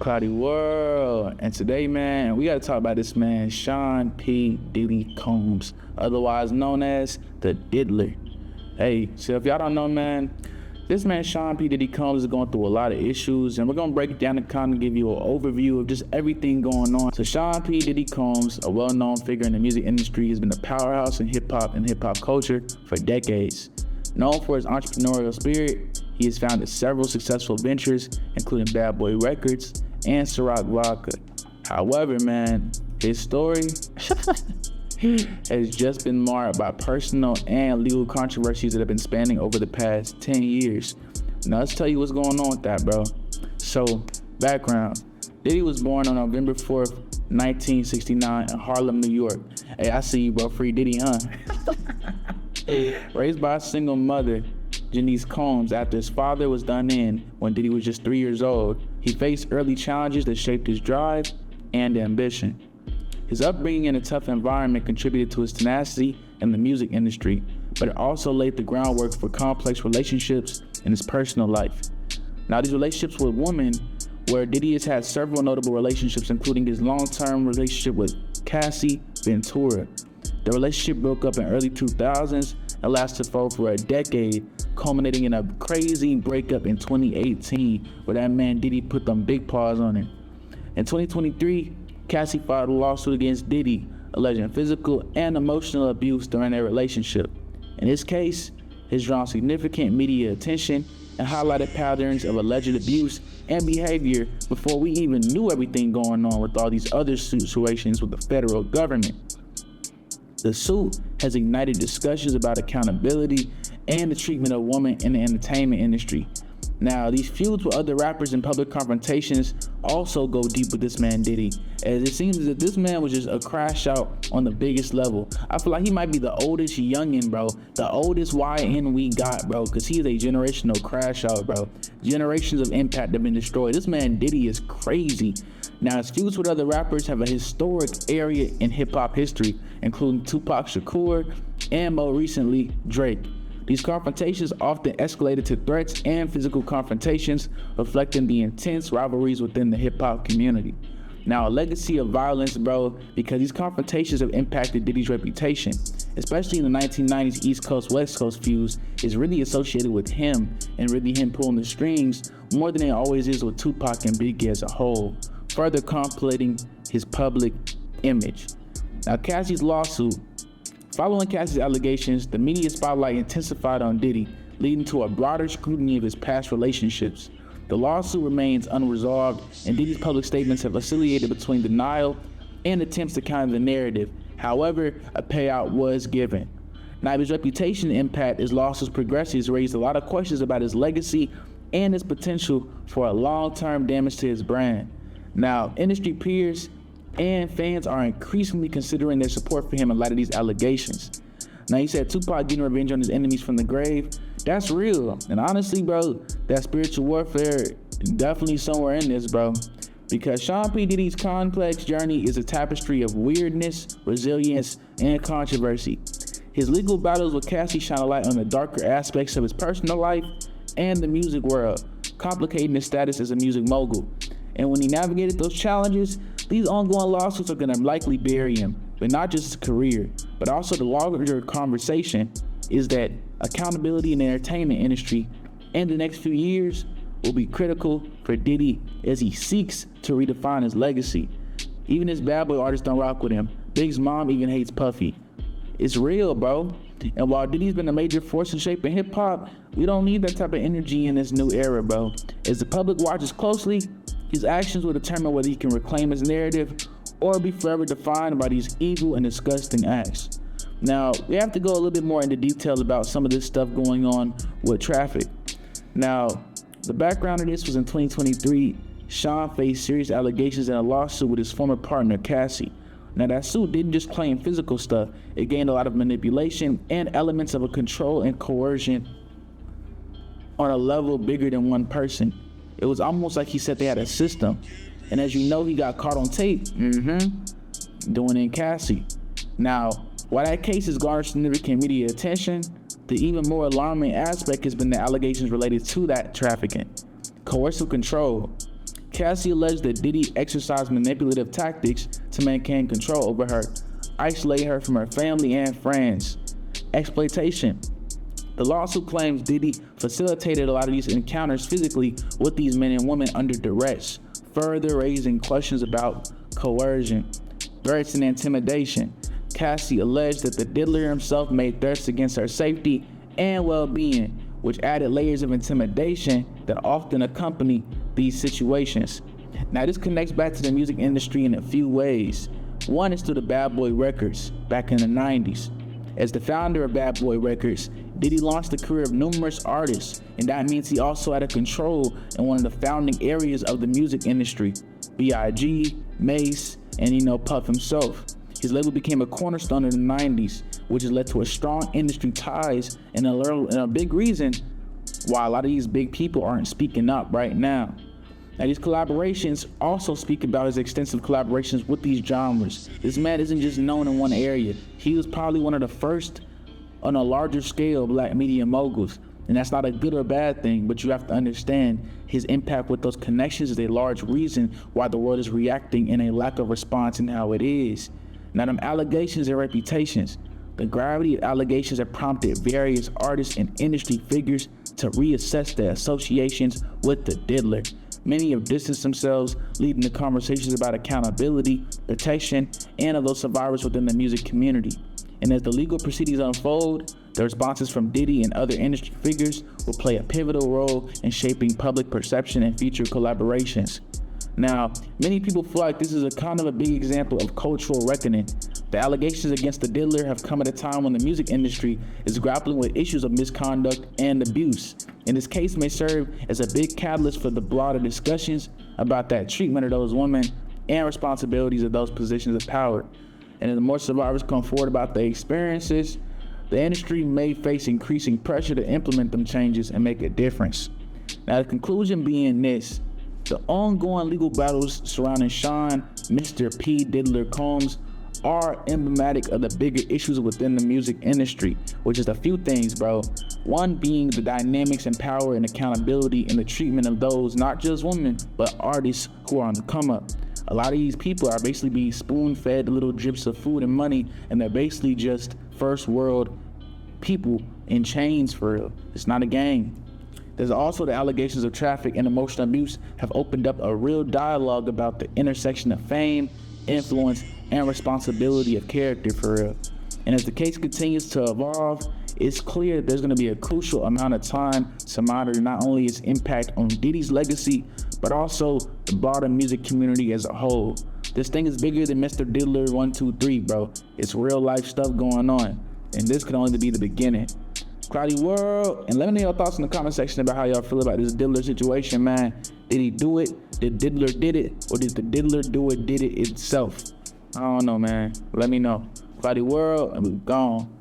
ClowdyWorld, and today, man, we gotta talk about this man, Sean P. Diddy Combs, otherwise known as the Diddler. Hey, so if y'all don't know, man, this man, Sean P. Diddy Combs, is going through a lot of issues, and we're gonna break it down and kind of give you an overview of just everything going on. So Sean P. Diddy Combs, a well-known figure in the music industry, has been a powerhouse in hip-hop and hip-hop culture for decades. Known for his entrepreneurial spirit, he has founded several successful ventures, including Bad Boy Records and Ciroc Vodka. However, man, his story has just been marred by personal and legal controversies that have been spanning over the past 10 years. Now, let's tell you what's going on with that, bro. So, background. Diddy was born on November 4th, 1969 in Harlem, New York. Hey, I see you, bro. Free Diddy, huh? Raised by a single mother, Janice Combs, after his father was done in when Diddy was just 3 years old, he faced early challenges that shaped his drive and ambition. His upbringing in a tough environment contributed to his tenacity in the music industry, but it also laid the groundwork for complex relationships in his personal life. Now, these relationships with women, where Diddy has had several notable relationships, including his long-term relationship with Cassie Ventura. The relationship broke up in early 2000s and lasted for over a decade, culminating in a crazy breakup in 2018, where that man Diddy put them big paws on it. In 2023, Cassie filed a lawsuit against Diddy, alleging physical and emotional abuse during their relationship. In this case, it's drawn significant media attention and highlighted patterns of alleged abuse and behavior before we even knew everything going on with all these other situations with the federal government. The suit has ignited discussions about accountability and the treatment of women in the entertainment industry. Now, these feuds with other rappers and public confrontations also go deep with this man Diddy, as it seems as if this man was just a crash out on the biggest level. I feel like he might be the oldest youngin', bro. The oldest YN we got, bro, because he is a generational crash out, bro. Generations of impact have been destroyed. This man Diddy is crazy. Now, his feuds with other rappers have a historic area in hip-hop history, including Tupac Shakur and more recently, Drake. These confrontations often escalated to threats and physical confrontations, reflecting the intense rivalries within the hip-hop community. Now, a legacy of violence, bro, because these confrontations have impacted Diddy's reputation, especially in the 1990s East Coast, West Coast feuds, is really associated with him and really him pulling the strings more than it always is with Tupac and Biggie as a whole, further complicating his public image. Now, Cassie's lawsuit. Following Cassie's allegations, the media spotlight intensified on Diddy, leading to a broader scrutiny of his past relationships. The lawsuit remains unresolved, and Diddy's public statements have oscillated between denial and attempts to counter the narrative. However, a payout was given. Now, his reputation impact as lawsuits progress has raised a lot of questions about his legacy and his potential for a long-term damage to his brand. Now, industry peers and fans are increasingly considering their support for him in light of these allegations. Now, he said Tupac getting revenge on his enemies from the grave. That's real. And honestly, bro, that spiritual warfare is definitely somewhere in this, bro. Because Sean P. Diddy's complex journey is a tapestry of weirdness, resilience, and controversy. His legal battles with Cassie shine a light on the darker aspects of his personal life and the music world, complicating his status as a music mogul. And when he navigated those challenges, these ongoing lawsuits are going to likely bury him, but not just his career, but also the larger conversation is that accountability in the entertainment industry in the next few years will be critical for Diddy as he seeks to redefine his legacy. Even his bad boy artists don't rock with him. Big's mom even hates Puffy. It's real, bro. And while Diddy's been a major force in shaping hip hop, we don't need that type of energy in this new era, bro. As the public watches closely, his actions will determine whether he can reclaim his narrative or be forever defined by these evil and disgusting acts. Now, we have to go a little bit more into detail about some of this stuff going on with Traffic. Now, the background of this was in 2023, Sean faced serious allegations in a lawsuit with his former partner, Cassie. Now, that suit didn't just claim physical stuff, it gained a lot of manipulation and elements of a control and coercion on a level bigger than one person. It was almost like he said they had a system. And as you know, he got caught on tape doing it in Cassie. Now, while that case has garnered significant media attention, the even more alarming aspect has been the allegations related to that trafficking. Coercive control. Cassie alleged that Diddy exercised manipulative tactics to maintain control over her, isolate her from her family and friends. Exploitation. The lawsuit claims Diddy facilitated a lot of these encounters physically with these men and women under duress, further raising questions about coercion, threats, and intimidation. Cassie alleged that the Diddler himself made threats against her safety and well-being, which added layers of intimidation that often accompany these situations. Now, this connects back to the music industry in a few ways. One is through the Bad Boy Records back in the 90s. As the founder of Bad Boy Records, Diddy launched the career of numerous artists, and that means he also had a control in one of the founding areas of the music industry, B.I.G., Mace, and Puff himself. His label became a cornerstone in the 90s, which has led to a strong industry ties and a big reason why a lot of these big people aren't speaking up right now. Now, these collaborations also speak about his extensive collaborations with these genres. This man isn't just known in one area. He was probably one of the first on a larger scale black media moguls. And that's not a good or bad thing, but you have to understand his impact with those connections is a large reason why the world is reacting in a lack of response in how it is. Now, them allegations and reputations. The gravity of allegations have prompted various artists and industry figures to reassess their associations with the Diddler. Many have distanced themselves, leading to conversations about accountability, protection, and of those survivors within the music community. And as the legal proceedings unfold, the responses from Diddy and other industry figures will play a pivotal role in shaping public perception and future collaborations. Now, many people feel like this is a kind of a big example of cultural reckoning. The allegations against the Diddler have come at a time when the music industry is grappling with issues of misconduct and abuse. And this case may serve as a big catalyst for the broader discussions about that treatment of those women and responsibilities of those positions of power. And as more survivors come forward about their experiences, the industry may face increasing pressure to implement them changes and make a difference. Now, the conclusion being this: the ongoing legal battles surrounding Sean, Mr. P. Diddler Combs are emblematic of the bigger issues within the music industry, which is a few things, bro. One being the dynamics and power and accountability in the treatment of those, not just women, but artists who are on the come up. A lot of these people are basically being spoon-fed little drips of food and money, and they're basically just first world people in chains for real. It's not a game. There's also the allegations of traffic and emotional abuse have opened up a real dialogue about the intersection of fame, influence, and responsibility of character for real. And as the case continues to evolve, it's clear that there's going to be a crucial amount of time to monitor not only its impact on Diddy's legacy, but also the broader music community as a whole. This thing is bigger than Mr. Diddler 123, bro. It's real life stuff going on, and this could only be the beginning. ClowdyWorld, and let me know your thoughts in the comment section about how y'all feel about this Diddler situation, man. Did he do it? Did Diddler did it? Or did the Diddler do it, did it itself? I don't know, man. Let me know. ClowdyWorld, and we're gone.